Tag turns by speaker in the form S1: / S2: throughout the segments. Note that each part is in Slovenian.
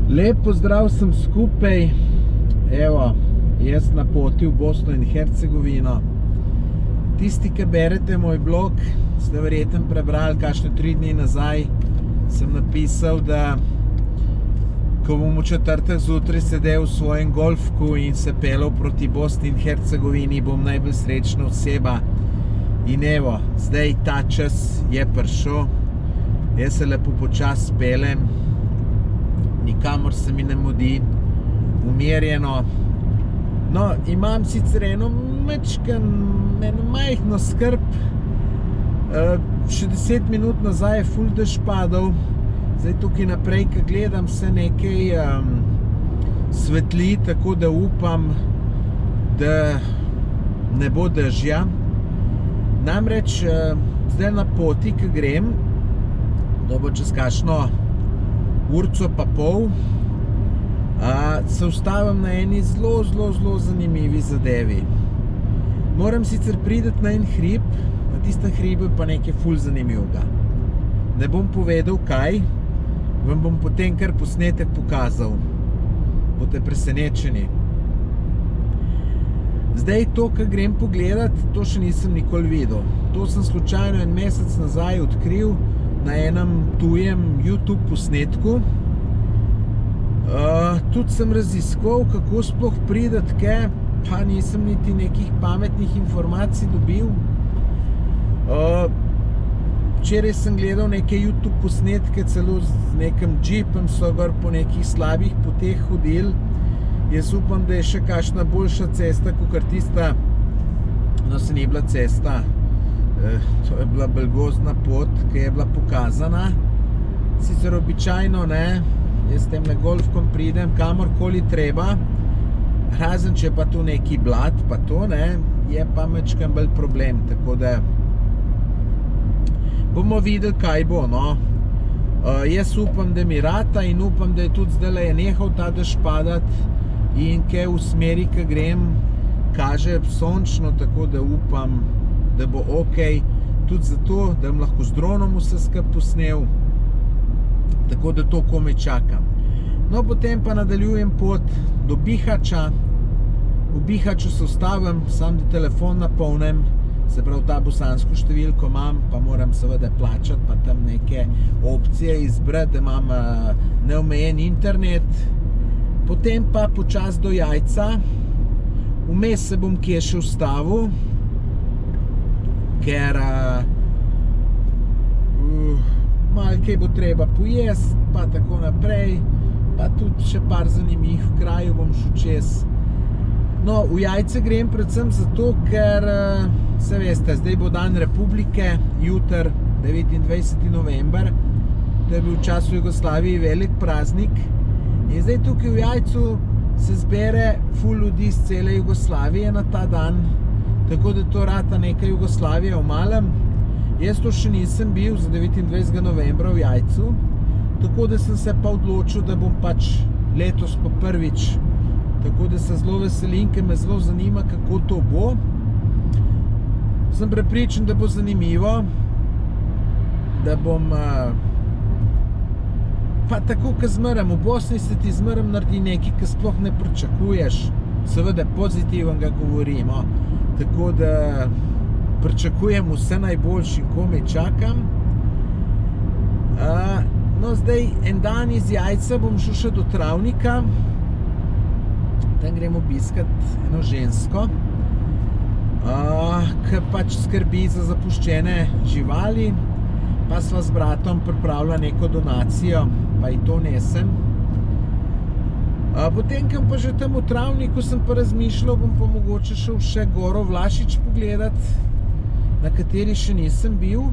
S1: Lep pozdrav sem skupaj. Evo, jaz na poti v Bosno in Hercegovino. Tisti, ki berete moj blog, ste verjetno prebrali, kakšne 3 dni nazaj sem napisal, da ko bom v četrtek zjutraj sedel v svojem golfku in se pelal proti Bosni in Hercegovini, bom najbolj srečna oseba. In evo, zdaj ta čas je prišel. Jaz se lepo počas pelem, nikamor se mi ne mudi, umirjeno. No, imam sicer eno majhno skrb. Še 10 minut nazaj je ful dež padal. Zdaj tukaj naprej, ko gledam, se nekaj svetli, tako da upam, da ne bo dežja. Namreč zdaj na poti, ko grem, to bo čez kakšno urco pa pol, se ustavim na eni zelo zanimivi zadevi. Moram sicer priti na en hrib, na tistem hribu je pa nekaj ful zanimivega. Ne bom povedal kaj, vam bom potem kar posnetek pokazal. Boste presenečeni. Zdaj to, kar grem pogledat, to še nisem nikoli videl. To sem slučajno en mesec nazaj odkril na enem tujem YouTube posnetku. Tudi sem raziskoval, kako sploh prideti, pa nisem niti nekih pametnih informacij dobil. Včeraj sem gledal neke YouTube posnetke, celo z nekim džipom so gor po nekih slabih poteh hodili. Jaz upam, da je še kakšna boljša cesta, kakor tista, no se ni bila cesta, to je bila bolj gozdna pot, ki je bila pokazana. Sicer običajno ne, jaz temle golfkom pridem kamorkoli treba, razen če pa tu neki blat, pa to ne, je pa mečkam bolj problem, tako da bomo videli, kaj bo, no. Jaz upam, da mi rata in upam, da je tudi zdaj nehal ta dež padati in kaj v smeri, ki grem, kaže sončno, tako da upam, da bo okej, tudi zato, da bom lahko z dronom vse skupaj posnel, tako da to komaj čakam. No, potem pa nadaljujem pot do Bihaća. V Bihaću se ustavim, sam da telefon napolnem, se pravi ta bosansko številko imam, pa moram seveda plačati, pa tam neke opcije izbrati, da imam neomejen internet. Potem pa počas do Jajca, vmes se bom kje še ustavil, ker malo kaj bo treba pojesti, pa tako naprej, pa tudi še par zanimivih krajev bom šel čez. No, v Jajce grem predvsem zato, ker se veste, zdaj bo dan Republike, jutri 29. november, to je bil v času Jugoslavije velik praznik. In zdaj tukaj v Jajcu se zbere ful ljudi iz cele Jugoslavije na ta dan, tako da to rata neka Jugoslavija v malem. Jaz to še nisem bil za 29. novembra v Jajcu, tako da sem se pa odločil, da bom pač letos pa prvič, tako da se zelo veselim, ker me zelo zanima, kako to bo. Sem prepričan, da bo zanimivo, da bom pa tako, ko zmerem, v Bosni se ti zmerem naredi nekaj, ki sploh ne pričakuješ, seveda pozitiven ga govorimo, tako da pričakujem vse najboljši, komaj čakam. No, zdaj en dan iz Jajca bom šel še do Travnika, tam grem obiskat eno žensko, ki pač skrbi za zapuščene živali, pa sva z bratom pripravila neko donacijo, pa i to nesem. Potem, kam pa že tam v Travniku sem pa razmišljal, bom pa mogoče šel še Goro Vlašič pogledat, na kateri še nisem bil.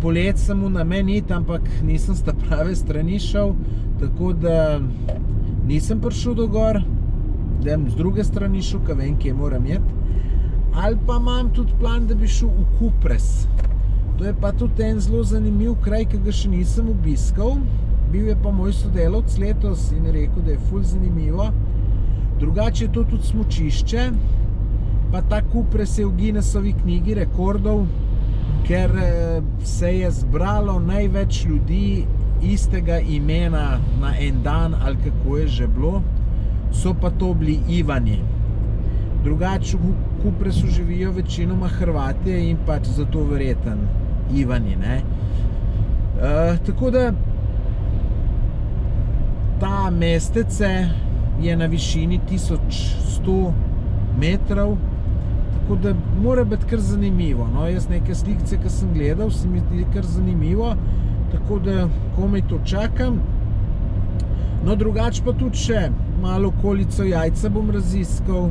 S1: Polet sem v namenit, ampak nisem s ta prave strani šel, tako da nisem prišel do gor, da bom z druge strani šel, ka vem, kje moram jet. Ali pa imam tudi plan, da bi šel v Kupres. To je pa tudi en zelo zanimiv kraj, ki ga še nisem obiskal. Bil je pa moj sodelavc letos in je rekel, da je ful zanimivo. Drugače je to tudi smučišče, pa ta Kupres je v Guinnessovi knjigi rekordov, ker se je zbralo največ ljudi istega imena na en dan, ali kako je že bilo, so pa to bili Ivani. Drugače v Kupresu živijo večinoma Hrvatje in pač zato verjeten Ivani, ne. Tako da ta mestece je na višini 1100 metrov, tako da mora biti kar zanimivo, no. Jaz neke slikce, ki sem gledal, se mi zdi kar zanimivo, tako da komaj to čakam. No, drugače pa tudi še malo okolico Jajca bom raziskal.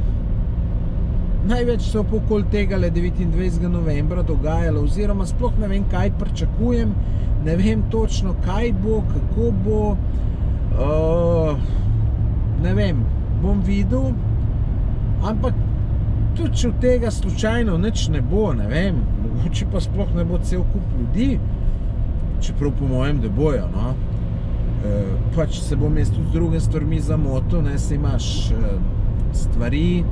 S1: Največ se bo okoli tega 29. novembra dogajalo, oziroma sploh ne vem, kaj pričakujem, ne vem točno, kaj bo, kako bo, ne vem, bom videl, ampak tudi če od tega slučajno nič ne bo, ne vem, mogoče pa sploh ne bo cel kup ljudi, čeprav po mojem, da bojo, no. Pač se bom jaz tudi z drugim stvarmi zamotil, ne, se imaš stvari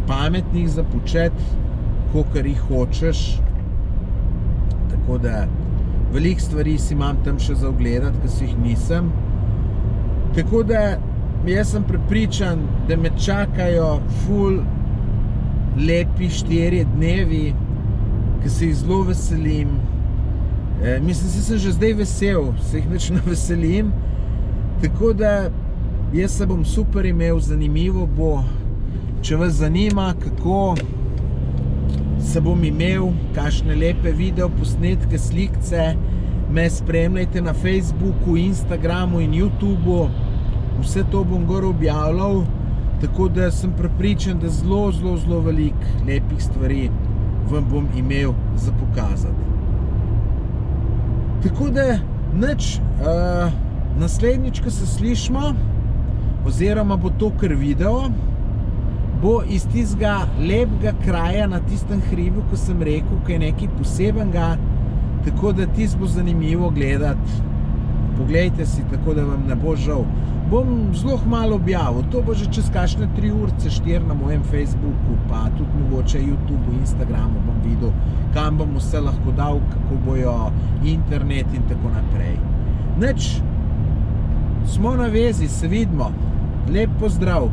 S1: pametnih za početi, kakor jih hočeš, tako da veliko stvari si imam tam še za ogledati, ki si jih nisem, tako da jaz sem prepričan, da me čakajo ful lepi 4 dnevi, ki se jih zelo veselim. Mislim, sem že zdaj vesel, se jih nič ne veselim, tako da jaz se bom super imel, zanimivo bo. Če vas zanima, kako se bom imel, kakšne lepe video posnetke, slikce, me spremljajte na Facebooku, Instagramu in YouTubeu, vse to bom gor objavljal, tako da sem prepričan, da zelo veliko lepih stvari vam bom imel za pokazati. Tako da nič, naslednjič, ko se slišimo, oziroma bo to kar video, bo iz tistega lepega kraja na tistem hribu, ko sem rekel, ki je nekaj posebenega, tako da tist bo zanimivo gledati. Poglejte si, tako da vam ne bo žal. Bom zelo malo objavil, to bo že čez kakšne 3 urce, 4 na mojem Facebooku, pa tudi mogoče YouTubeu, Instagramu bom videl, kam bom vse lahko dal, kako bojo internet in tako naprej. Nič, smo na vezi, se vidimo. Lep pozdrav!